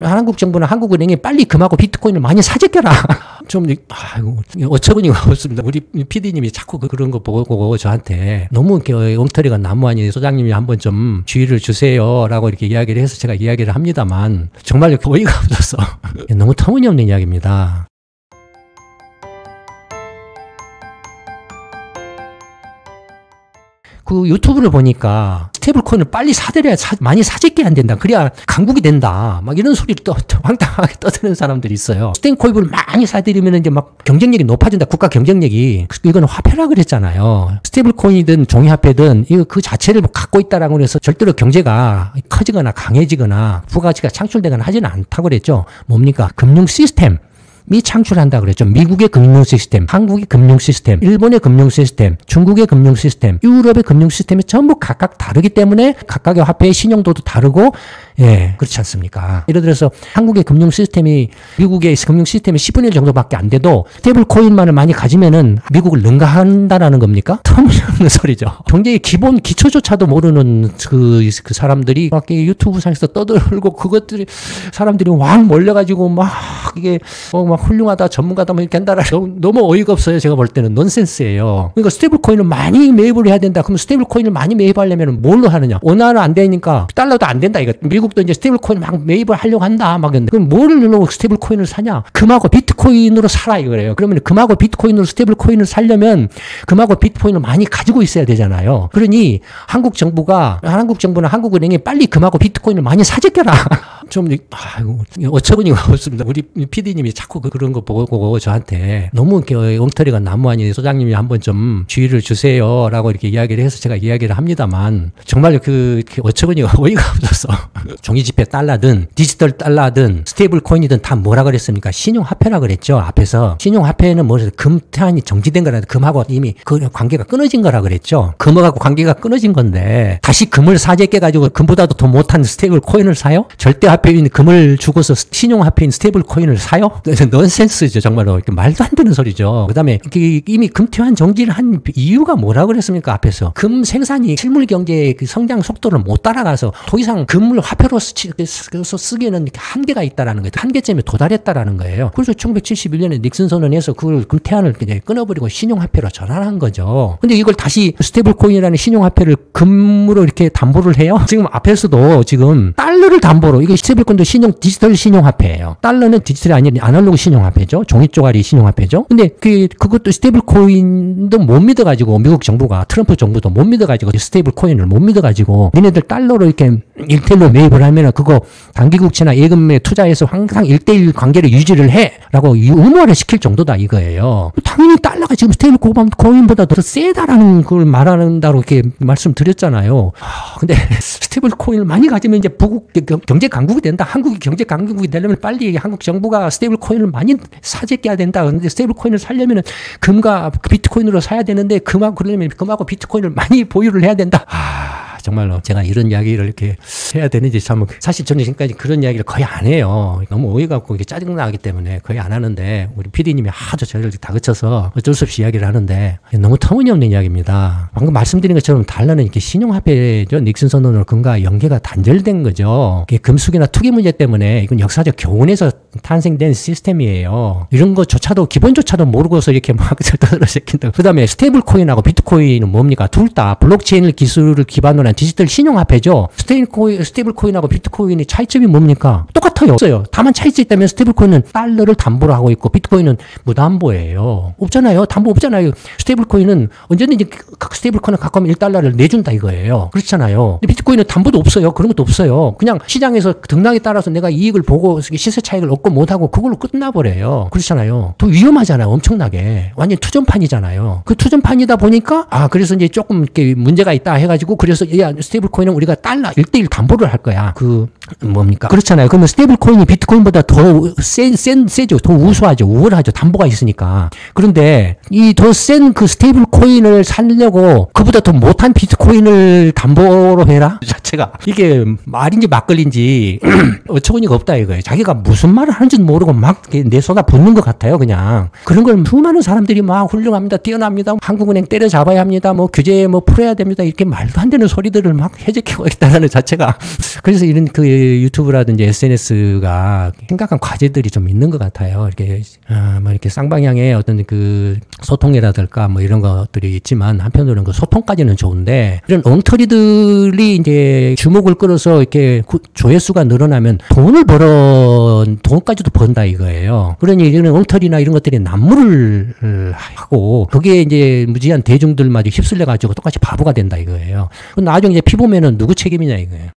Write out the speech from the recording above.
한국 정부는 한국은행이 빨리 금하고 비트코인을 많이 사재껴라. 좀, 어처구니가 없습니다. 우리 PD님이 자꾸 그런 거 보고 저한테 너무 이렇게 엉터리가 나무아니 소장님이 한번 좀 주의를 주세요. 라고 이렇게 이야기를 해서 제가 이야기를 합니다만 정말 어이가 없어서 너무 터무니없는 이야기입니다. 그 유튜브를 보니까 스테이블 코인을 빨리 사들여야 많이 사재껴야 안 된다. 그래야 강국이 된다. 막 이런 소리를 황당하게 떠드는 사람들이 있어요. 스테이블 코인을 많이 사들이면 이제 막 경쟁력이 높아진다. 국가 경쟁력이. 이건 화폐라 그랬잖아요. 스테이블 코인이든 종이화폐든 이거 그 자체를 갖고 있다라고 해서 절대로 경제가 커지거나 강해지거나 부가가치가 창출되거나 하지는 않다고 그랬죠. 뭡니까? 금융 시스템. 이 창출한다 그랬죠. 미국의 금융 시스템, 한국의 금융 시스템, 일본의 금융 시스템, 중국의 금융 시스템, 유럽의 금융 시스템이 전부 각각 다르기 때문에 각각의 화폐의 신용도도 다르고, 예, 그렇지 않습니까? 예를 들어서 한국의 금융 시스템이 미국의 금융 시스템이 10분의 1 정도밖에 안 돼도 스테이블 코인만을 많이 가지면은 미국을 능가한다라는 겁니까? 터무니없는 소리죠. 경제의 기본 기초조차도 모르는 그 사람들이 막 유튜브 상에서 떠들고 그것들이 사람들이 왕 몰려가지고 막 이게 막 훌륭하다 전문가다 뭐 이렇게 한다라 너무 어이가 없어요. 제가 볼 때는 넌센스예요. 그러니까 스테이블 코인을 많이 매입을 해야 된다. 그럼 스테이블 코인을 많이 매입하려면 뭘로 하느냐? 원화는 안 되니까 달러도 안 된다. 이거 미국도 이제 스테이블 코인 막 매입을 하려고 한다. 막 그럼 뭐를 스테이블 코인을 사냐? 금하고 비트코인으로 사라 이거래요. 그러면 금하고 비트코인으로 스테이블 코인을 살려면 금하고 비트코인을 많이 가지고 있어야 되잖아요. 그러니 한국 정부는 한국은행이 빨리 금하고 비트코인을 많이 사재껴라. 좀 어처구니가 없습니다. 우리 PD님이 자꾸 그런 거 보고 저한테 너무 이렇게 엉터리가 나무아니 소장님이 한번 좀 주의를 주세요. 라고 이렇게 이야기를 해서 제가 이야기를 합니다만 정말 어처구니가 어이가 없어서 종이지폐 달러든 디지털 달러든 스테이블 코인이든 다 뭐라 그랬습니까? 신용화폐라 그랬죠. 앞에서 신용화폐는 금태환이 정지된 거라 금하고 이미 그 관계가 끊어진 거라 그랬죠. 금하고 관계가 끊어진 건데 다시 금을 사재껴 가지고 금보다도 더 못한 스테이블 코인을 사요? 절대 화폐인 금을 주고서 신용화폐인 스테이블 코인을 사요? 넌센스죠. 정말로. 이렇게 말도 안 되는 소리죠. 그 다음에 이미 금태환 정지를 한 이유가 뭐라 그랬습니까? 앞에서. 금 생산이 실물 경제의 그 성장 속도를 못 따라가서 더 이상 금을 화폐로 쓰기에는 한계가 있다라는 거예요. 한계점에 도달했다라는 거예요. 그래서 1971년에 닉슨 선언에서 그걸 금태환을 끊어버리고 신용화폐로 전환한 거죠. 근데 이걸 다시 스테이블 코인이라는 신용화폐를 금으로 이렇게 담보를 해요? 지금 앞에서도 지금 달러를 담보로 이게 스테이블 코인도 디지털 신용화폐예요. 달러는 디지털이 아닌 아날로그 신용화폐죠. 종이 쪼가리 신용화폐죠. 근데 그것도 스테이블 코인도 못 믿어가지고 미국 정부가 트럼프 정부도 못 믿어가지고 스테이블 코인을 못 믿어가지고 니네들 달러로 이렇게 1대1로 매입을 하면은 그거 단기국채나 예금에 투자해서 항상 1대1 관계를 유지를 해 라고 의무화를 시킬 정도다 이거예요. 당연히 달러가 지금 스테이블 코인보다 더 세다라는 걸 말한다고 이렇게 말씀드렸잖아요. 근데 스테이블 코인을 많이 가지면 이제 경제 강국이 된다. 한국이 경제 강국이 되려면 빨리 한국 정부가 스테이블 코인을 많이 사재껴야 된다. 근데 스테이블 코인을 사려면은 금과 비트코인으로 사야 되는데 그러려면 금하고 비트코인을 많이 보유를 해야 된다. 정말로 제가 이런 이야기를 이렇게 해야 되는지 참 사실 저는 지금까지 그런 이야기를 거의 안 해요. 너무 어이가 없고 짜증나기 때문에 거의 안 하는데 우리 PD님이 하도 저를 다그쳐서 어쩔 수 없이 이야기를 하는데 너무 터무니없는 이야기입니다. 방금 말씀드린 것처럼 달러는 이렇게 신용화폐죠. 닉슨 선언으로 금과 연계가 단절된 거죠. 금수기나 투기 문제 때문에 이건 역사적 교훈에서 탄생된 시스템이에요. 이런 것조차도 기본조차도 모르고서 이렇게 막 떠들어새킨다. 그 다음에 스테이블 코인하고 비트코인은 뭡니까? 둘 다 블록체인 기술을 기반으로 한 디지털 신용화폐죠. 스테이블 코인하고 비트코인의 차이점이 뭡니까? 똑같아요. 없어요. 다만 차이점이 있다면 스테이블 코인은 달러를 담보로 하고 있고 비트코인은 무담보예요. 없잖아요. 담보 없잖아요. 스테이블 코인은 언제든지 스테이블 코인을 갖고 오면 1달러를 내준다 이거예요. 그렇잖아요. 근데 비트코인은 담보도 없어요. 그런 것도 없어요. 그냥 시장에서 등락에 따라서 내가 이익을 보고 시세 차익을 얻고 못하고 그걸로 끝나버려요. 그렇잖아요. 더 위험하잖아요. 엄청나게. 완전 투전판이잖아요. 그 투전판이다 보니까 그래서 이제 조금 이렇게 문제가 있다 해가지고 그래서 스테이블 코인은 우리가 달러 1대1 담보를 할 거야. 뭡니까? 그렇잖아요. 그러면 스테이블 코인이 비트코인보다 더 세죠. 더 우수하죠. 우월하죠. 담보가 있으니까. 그런데 이 더 센 그 스테이블 코인을 살려고 그보다 더 못한 비트코인을 담보로 해라? 자체가 이게 말인지 막걸리인지 어처구니가 없다 이거예요. 자기가 무슨 말을 하는지도 모르고 막 내쏟아 붙는 것 같아요. 그냥 그런 걸 수많은 사람들이 막 훌륭합니다. 뛰어납니다. 한국은행 때려잡아야 합니다. 뭐 규제 풀어야 됩니다. 이렇게 말도 안 되는 소리들을 막 해제키고 있다는 자체가 그래서 이런 유튜브라든지 SNS가 심각한 과제들이 좀 있는 것 같아요. 이렇게 뭐 이렇게 쌍방향의 어떤 그 소통이라든가 뭐 이런 것들이 있지만 한편으로는 그 소통까지는 좋은데 이런 엉터리들이 이제 주목을 끌어서 이렇게 조회수가 늘어나면 돈까지도 번다 이거예요. 그러니 이런 엉터리나 이런 것들이 난무를 하고 거기에 이제 무지한 대중들마저 휩쓸려 가지고 똑같이 바보가 된다 이거예요. 나중에 이제 피보면은 누구 책임이냐 이거예요.